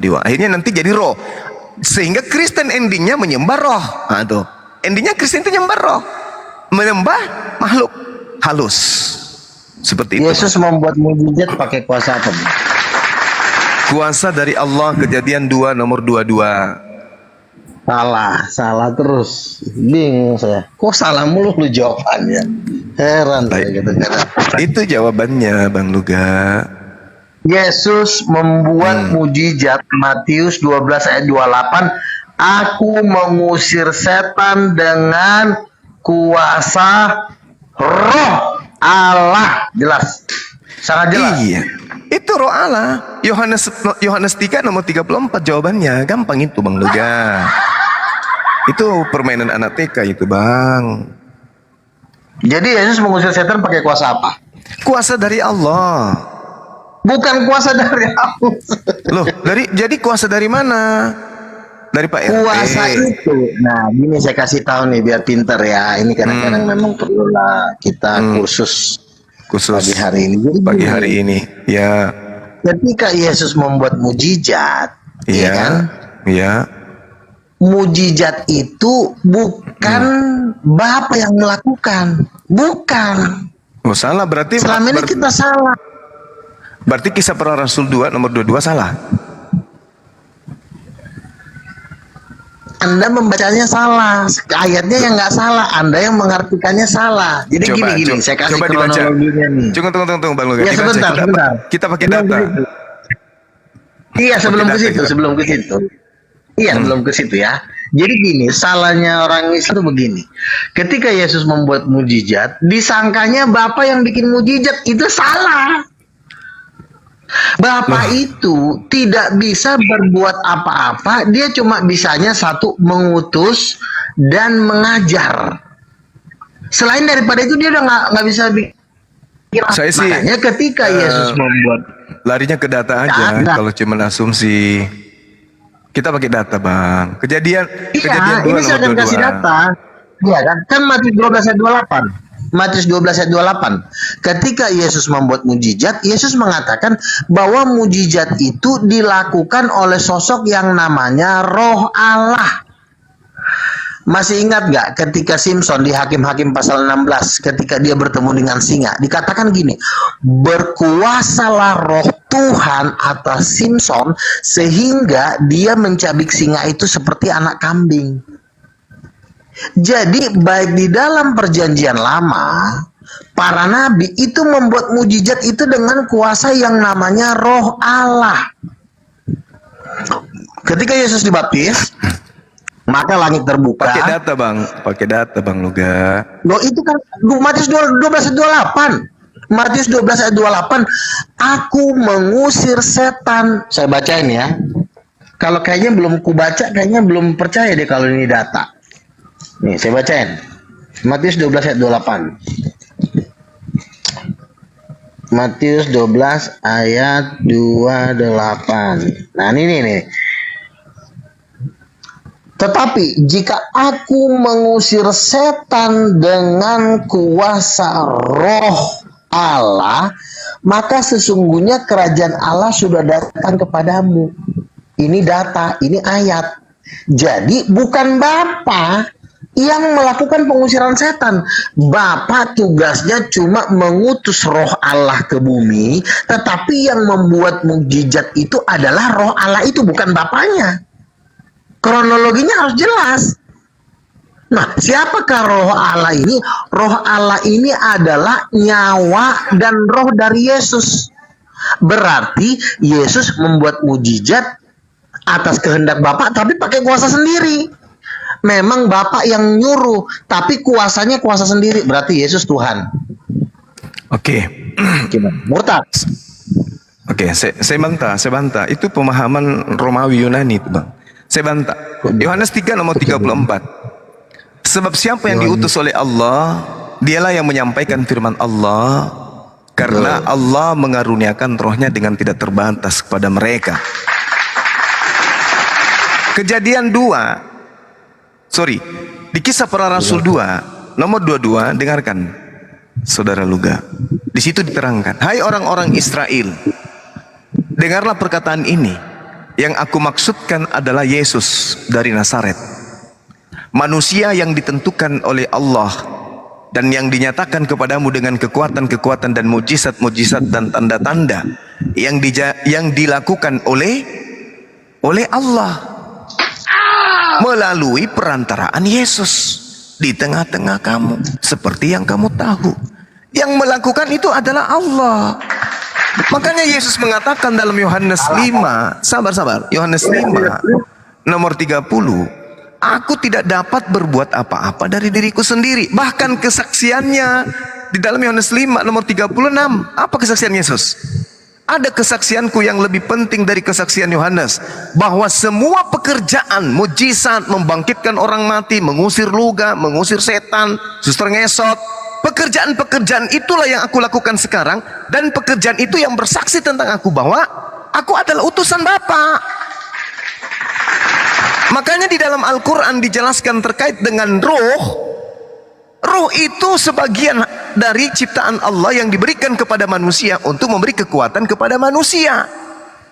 Dewa. Akhirnya nanti jadi roh. Sehingga Kristen endingnya menyembah roh. Nah, tuh. Endingnya Kristen itu menyembah roh. Menyembah makhluk halus. Seperti itu. Yesus membuat mujizat pakai kuasa apa? Kuasa dari Allah, Kejadian 2 nomor 22. Salah terus. Bingung saya. Kok salah mulu lu jawabannya? Heran saya gitu. Itu jawabannya, Bang Luga. Yesus membuat mujizat, Matius 12 ayat 28. Aku mengusir setan dengan kuasa roh Allah. Jelas. Sangat jelas. Iya. Itu roh Allah. Yohanes 3 nomor 34 jawabannya. Gampang itu, Bang Luga. Itu permainan anak TK itu, Bang. Jadi Yesus mengusir setan pakai kuasa apa? Kuasa dari Allah. Bukan kuasa dari Allah. Loh, jadi kuasa dari mana? Dari Pak RT. Kuasa itu. Nah, gini saya kasih tahu nih biar pinter ya. Ini kadang-kadang memang perlulah kita khusus pagi hari ini. Jadi pagi gini, hari ini, ya. ketika Yesus membuat mujizat, ya kan? Iya. Mujizat itu bukan Bapa yang melakukan, bukan. Oh, salah berarti. Selama ini kita salah. Berarti Kisah Para Rasul 2 nomor 22 salah. Anda membacanya salah, ayatnya yang nggak salah, Anda yang mengartikannya salah. Jadi gini, saya kasih kronologinya nih. Tunggu, Bang Luga. Ya sebentar. Kita pakai data. Iya, sebelum ke situ. Iya, sebelum ke situ ya. Jadi gini, salahnya orang Islam itu begini. Ketika Yesus membuat mujizat, disangkanya Bapa yang bikin mujizat, itu salah. Bapak itu tidak bisa berbuat apa-apa, dia cuma bisanya satu, mengutus dan mengajar. Selain daripada itu dia udah nggak bisa bikin. Saya sih, makanya ketika Yesus membuat, larinya ke data aja. Kalau cuma asumsi, kita pakai data, Bang. Kejadian 2 ini saya akan kasih data. Iya kan Matius 12 ayat 28. Matius 12 ayat 28. Ketika Yesus membuat mujizat, Yesus mengatakan bahwa mujizat itu dilakukan oleh sosok yang namanya Roh Allah. Masih ingat nggak ketika Simpson di Hakim-Hakim pasal 16 ketika dia bertemu dengan singa, dikatakan gini, berkuasalah roh Tuhan atas Simpson sehingga dia mencabik singa itu seperti anak kambing. Jadi baik di dalam perjanjian lama, para nabi itu membuat mujizat itu dengan kuasa yang namanya Roh Allah. Ketika Yesus dibaptis, maka langit terbuka. Pakai data, Bang Luga. Loh itu kan Matius 12 ayat 28. Matius 12 ayat 28. Aku mengusir setan. Saya bacain ya. Kalau kayaknya belum kubaca, kayaknya belum percaya deh kalau ini data. Nih, saya bacain. Matius 12 ayat 28. Matius 12 ayat 28. Nah, ini nih. Tetapi jika aku mengusir setan dengan kuasa Roh Allah, maka sesungguhnya kerajaan Allah sudah datang kepadamu. Ini data, ini ayat. Jadi bukan Bapa yang melakukan pengusiran setan. Bapa tugasnya cuma mengutus Roh Allah ke bumi, tetapi yang membuat mukjizat itu adalah Roh Allah itu, bukan Bapaknya. Kronologinya harus jelas. Nah, siapakah Roh Allah ini? Roh Allah ini adalah nyawa dan roh dari Yesus. Berarti Yesus membuat mukjizat atas kehendak Bapa, tapi pakai kuasa sendiri. Memang Bapak yang nyuruh, tapi kuasanya kuasa sendiri. Berarti Yesus Tuhan. Oke. Murtad. Oke, saya bantah. Itu pemahaman Romawi Yunani itu, Bang. Saya bantah. Yohanes 3 nomor 34. Sebab siapa yang diutus oleh Allah, dialah yang menyampaikan firman Allah, karena Allah mengaruniakan rohnya dengan tidak terbatas kepada mereka. Kejadian 2, di Kisah Para Rasul 2 nomor 22, dengarkan Saudara Luga. Di situ diterangkan, hai orang-orang Israel, dengarlah perkataan ini. Yang aku maksudkan adalah Yesus dari Nazaret. Manusia yang ditentukan oleh Allah dan yang dinyatakan kepadamu dengan kekuatan-kekuatan dan mujizat-mujizat dan tanda-tanda yang dilakukan oleh Allah melalui perantaraan Yesus di tengah-tengah kamu. Seperti yang kamu tahu, yang melakukan itu adalah Allah. Makanya Yesus mengatakan dalam Yohanes 5, sabar, Yohanes 5 nomor 30, aku tidak dapat berbuat apa-apa dari diriku sendiri. Bahkan kesaksiannya di dalam Yohanes 5 nomor 36, apa kesaksian Yesus? Ada kesaksianku yang lebih penting dari kesaksian Yohanes, bahwa semua pekerjaan mujizat, membangkitkan orang mati, mengusir luga, mengusir setan, suster ngesot, pekerjaan-pekerjaan itulah yang aku lakukan sekarang, dan pekerjaan itu yang bersaksi tentang aku bahwa aku adalah utusan Bapa. Makanya di dalam Al-Quran dijelaskan terkait dengan roh. Roh itu sebagian dari ciptaan Allah yang diberikan kepada manusia untuk memberi kekuatan kepada manusia.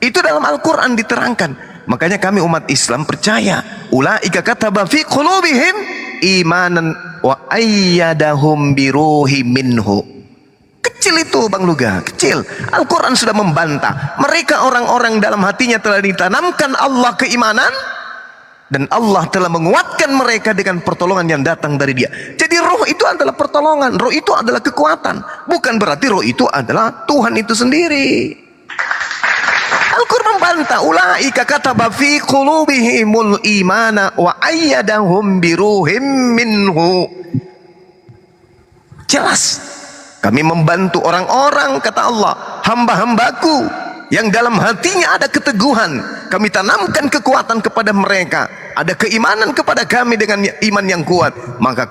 Itu dalam Al-Quran diterangkan. Makanya kami umat Islam percaya, ulaika kataba fi qulubihim imanan wa ayyadahum biruhi minhu. Kecil itu Bang Luga, kecil. Al-Quran sudah membantah. Mereka orang-orang dalam hatinya telah ditanamkan Allah keimanan, dan Allah telah menguatkan mereka dengan pertolongan yang datang dari Dia. Jadi roh itu adalah pertolongan, roh itu adalah kekuatan. Bukan berarti roh itu adalah Tuhan itu sendiri. Al-Quran membantah, ulaika kataba fi qulubihimul imana wa ayyadahum biruhim minhu. Jelas, kami membantu orang-orang, kata Allah, hamba-hambaku yang dalam hatinya ada keteguhan, kami tanamkan kekuatan kepada mereka, ada keimanan kepada kami dengan iman yang kuat, maka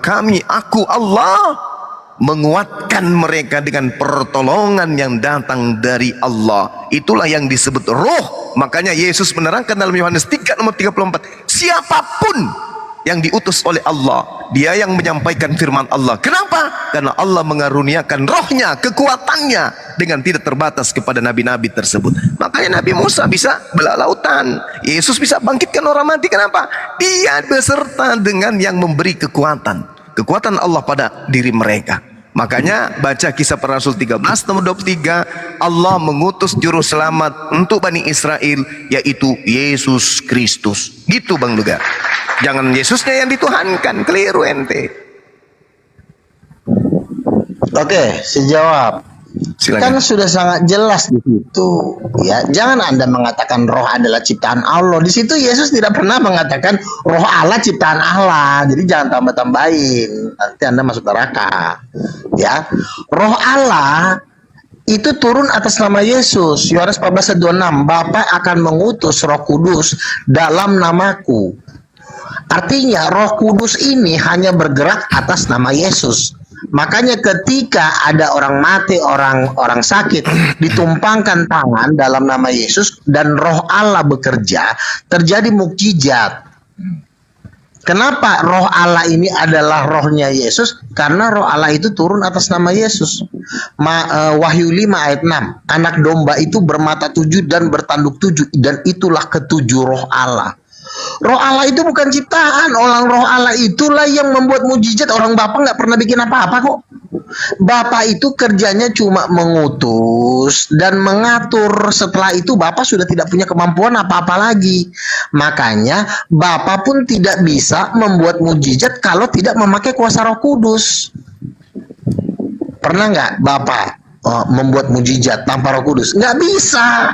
aku Allah menguatkan mereka dengan pertolongan yang datang dari Allah. Itulah yang disebut roh. Makanya Yesus menerangkan dalam Yohanes 3 nomor 34, siapapun yang diutus oleh Allah, dia yang menyampaikan firman Allah. Kenapa? Karena Allah mengaruniakan rohnya, kekuatannya dengan tidak terbatas kepada nabi-nabi tersebut. Makanya Nabi Musa bisa belah lautan, Yesus bisa bangkitkan orang mati. Kenapa? Dia beserta dengan yang memberi kekuatan Allah pada diri mereka. Makanya baca Kisah Para Rasul 13 nomor 23, Allah mengutus juru selamat untuk Bani Israel, yaitu Yesus Kristus. Gitu Bang Luga. Jangan Yesusnya yang dituhankan, keliru ente. Oke, sejawab. Silakan. Kan sudah sangat jelas di situ, ya. Jangan Anda mengatakan roh adalah ciptaan Allah. Di situ Yesus tidak pernah mengatakan roh Allah ciptaan Allah. Jadi jangan tambah-tambahin, nanti Anda masuk neraka. Ya, roh Allah itu turun atas nama Yesus. Yohanes 14:26, Bapa akan mengutus Roh Kudus dalam namaku. Artinya Roh Kudus ini hanya bergerak atas nama Yesus. Makanya ketika ada orang mati, orang sakit, ditumpangkan tangan dalam nama Yesus dan roh Allah bekerja, terjadi mukjizat. Kenapa roh Allah ini adalah rohnya Yesus? Karena roh Allah itu turun atas nama Yesus. Wahyu 5 ayat 6, anak domba itu bermata 7 dan bertanduk 7, dan itulah ketujuh roh Allah. Roh Allah itu bukan ciptaan. Roh Allah itulah yang membuat mujizat. Orang Bapak nggak pernah bikin apa-apa kok. Bapak itu kerjanya cuma mengutus dan mengatur. Setelah itu Bapak sudah tidak punya kemampuan apa-apa lagi. Makanya Bapak pun tidak bisa membuat mujizat kalau tidak memakai kuasa Roh Kudus. Pernah nggak Bapak membuat mujizat tanpa Roh Kudus? Nggak bisa.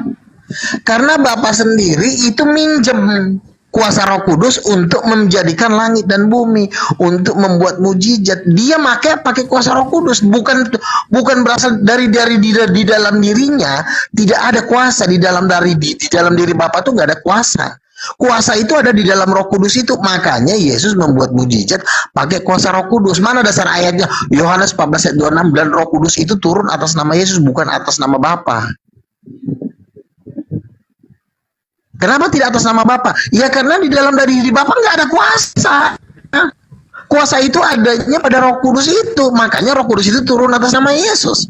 Karena Bapak sendiri itu minjem kuasa Roh Kudus untuk menjadikan langit dan bumi, untuk membuat mujizat. Dia pakai kuasa Roh Kudus, bukan berasal dari di dalam dirinya. Tidak ada kuasa di dalam diri Bapak tuh nggak ada kuasa. Kuasa itu ada di dalam Roh Kudus itu. Makanya Yesus membuat mujizat pakai kuasa Roh Kudus. Mana dasar ayatnya? Yohanes 14 ayat 26, dan Roh Kudus itu turun atas nama Yesus, bukan atas nama Bapa. Kenapa tidak atas nama Bapa? Ya karena di dalam dari diri Bapa nggak ada kuasa. Kuasa itu adanya pada Roh Kudus itu. Makanya Roh Kudus itu turun atas nama Yesus.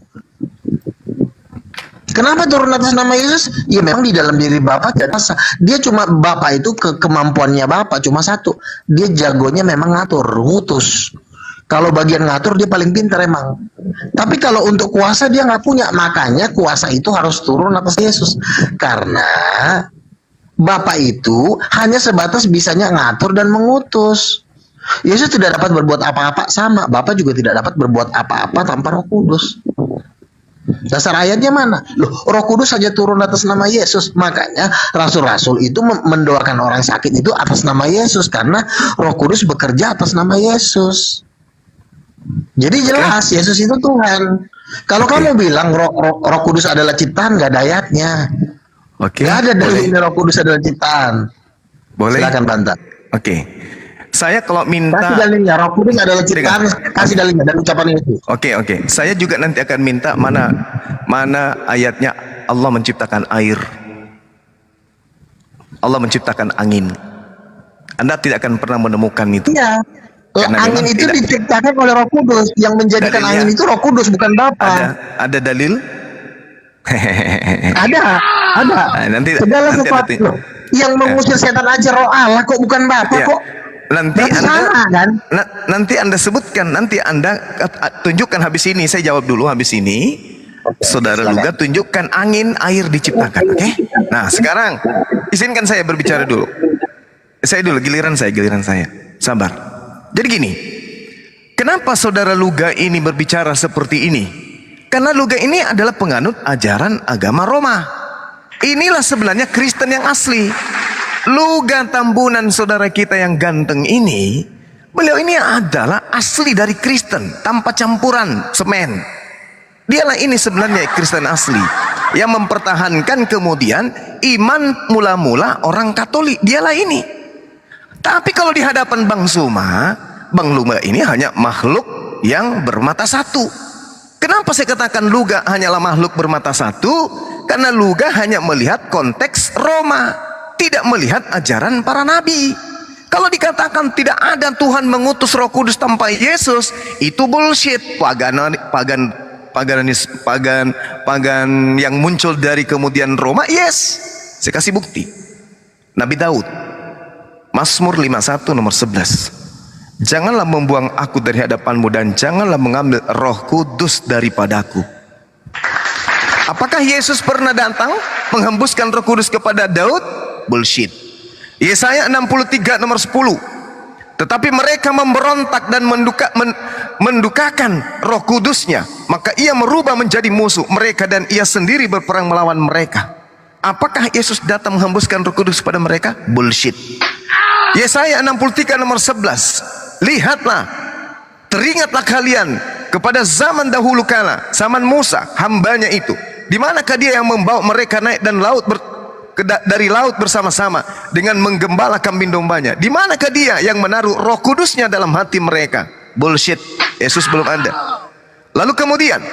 Kenapa turun atas nama Yesus? Ya memang di dalam diri Bapa tidak kuasa. Dia cuma Bapa itu kemampuannya Bapa cuma satu. Dia jagonya memang ngatur, ngutus. Kalau bagian ngatur dia paling pintar emang. Tapi kalau untuk kuasa dia nggak punya. Makanya kuasa itu harus turun atas Yesus. Karena Bapa itu hanya sebatas bisanya ngatur dan mengutus. Yesus tidak dapat berbuat apa-apa sama. Bapa juga tidak dapat berbuat apa-apa tanpa Roh Kudus. Dasar ayatnya mana? Loh, Roh Kudus saja turun atas nama Yesus. Makanya rasul-rasul itu mendoakan orang sakit itu atas nama Yesus, karena Roh Kudus bekerja atas nama Yesus. Jadi jelas Yesus itu Tuhan. Kalau kamu bilang Roh Kudus adalah ciptaan, nggak ada ayatnya. Nggak ada dalilnya Roh Kudus adalah ciptaan. Boleh. Silakan bantah. Saya kalau minta kasih dalilnya, Roh Kudus adalah ciptaan, kasih dalilnya dan ucapan itu. Oke. Saya juga nanti akan minta mana ayatnya Allah menciptakan air. Allah menciptakan angin. Anda tidak akan pernah menemukan itu. Iya. Angin itu diciptakan oleh Roh Kudus. Yang menjadikan dalilnya, angin itu Roh Kudus, bukan Bapa. Ada dalil? Ada. Nanti sesuatu yang mengusir setan aja Roh Allah kok, bukan Bapa kok. Nanti Anda sebutkan, nanti Anda tunjukkan habis ini. Saya jawab dulu habis ini. Saudara Luga tunjukkan angin, air diciptakan. Oke? Nah, sekarang izinkan saya berbicara dulu. Giliran saya. Sabar. Jadi gini, kenapa saudara Luga ini berbicara seperti ini? Karena Luga ini adalah penganut ajaran agama Roma. Inilah sebenarnya Kristen yang asli. Luga Tambunan, saudara kita yang ganteng ini, beliau ini adalah asli dari Kristen tanpa campuran semen. Dialah ini sebenarnya Kristen asli yang mempertahankan kemudian iman mula-mula orang Katolik. Dialah ini. Tapi kalau di hadapan Bang Luga ini hanya makhluk yang bermata satu. Kenapa saya katakan Luga hanyalah makhluk bermata satu? Karena Luga hanya melihat konteks Roma, tidak melihat ajaran para nabi. Kalau dikatakan tidak ada Tuhan mengutus Roh Kudus tanpa Yesus, itu bullshit. Pagan yang muncul dari kemudian Roma. Yes, saya kasih bukti. Nabi Daud, Mazmur 51 nomor 11. Janganlah membuang aku dari hadapanmu, dan janganlah mengambil Roh Kudus daripadaku. Apakah Yesus pernah datang menghembuskan Roh Kudus kepada Daud? Bullshit. Yesaya 63 nomor 10. Tetapi mereka memberontak dan mendukakan Roh Kudusnya, maka ia merubah menjadi musuh mereka, dan ia sendiri berperang melawan mereka. Apakah Yesus datang menghembuskan Roh Kudus kepada mereka? Bullshit. Yesaya 63 nomor 11. Lihatlah, teringatlah kalian kepada zaman dahulu kala, zaman Musa hambanya itu. Di manakah dia yang membawa mereka naik dan dari laut bersama-sama dengan menggembala kambing dombanya? Di manakah dia yang menaruh Roh Kudusnya dalam hati mereka? Bullshit. Yesus belum ada. Lalu kemudian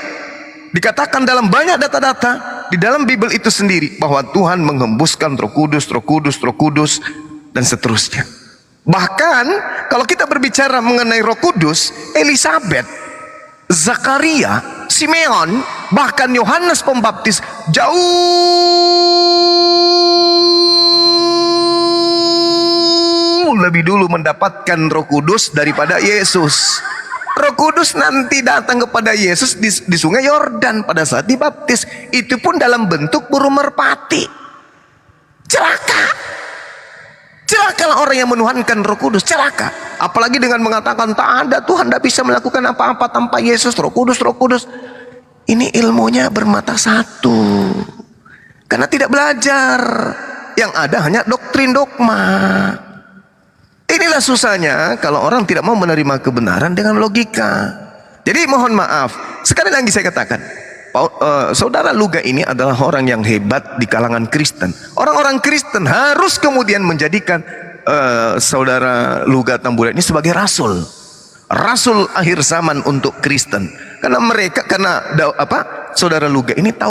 dikatakan dalam banyak data-data di dalam Bible itu sendiri bahwa Tuhan menghembuskan Roh Kudus dan seterusnya. Bahkan kalau kita berbicara mengenai Roh Kudus, Elizabeth, Zakaria, Simeon, bahkan Yohanes Pembaptis jauh lebih dulu mendapatkan Roh Kudus daripada Yesus. Roh Kudus nanti datang kepada Yesus di Sungai Yordan pada saat dibaptis. Itu pun dalam bentuk burung merpati. Celakalah orang yang menuhankan Roh Kudus, celaka. Apalagi dengan mengatakan tak ada Tuhan, tidak bisa melakukan apa-apa tanpa Yesus. Roh Kudus. Ini ilmunya bermata satu, karena tidak belajar. Yang ada hanya doktrin dogma. Inilah susahnya kalau orang tidak mau menerima kebenaran dengan logika. Jadi mohon maaf, sekali lagi saya katakan, saudara Luga ini adalah orang yang hebat di kalangan Kristen. Orang-orang Kristen harus kemudian menjadikan saudara Luga Tambunan ini sebagai rasul akhir zaman untuk Kristen. Karena saudara Luga ini tahu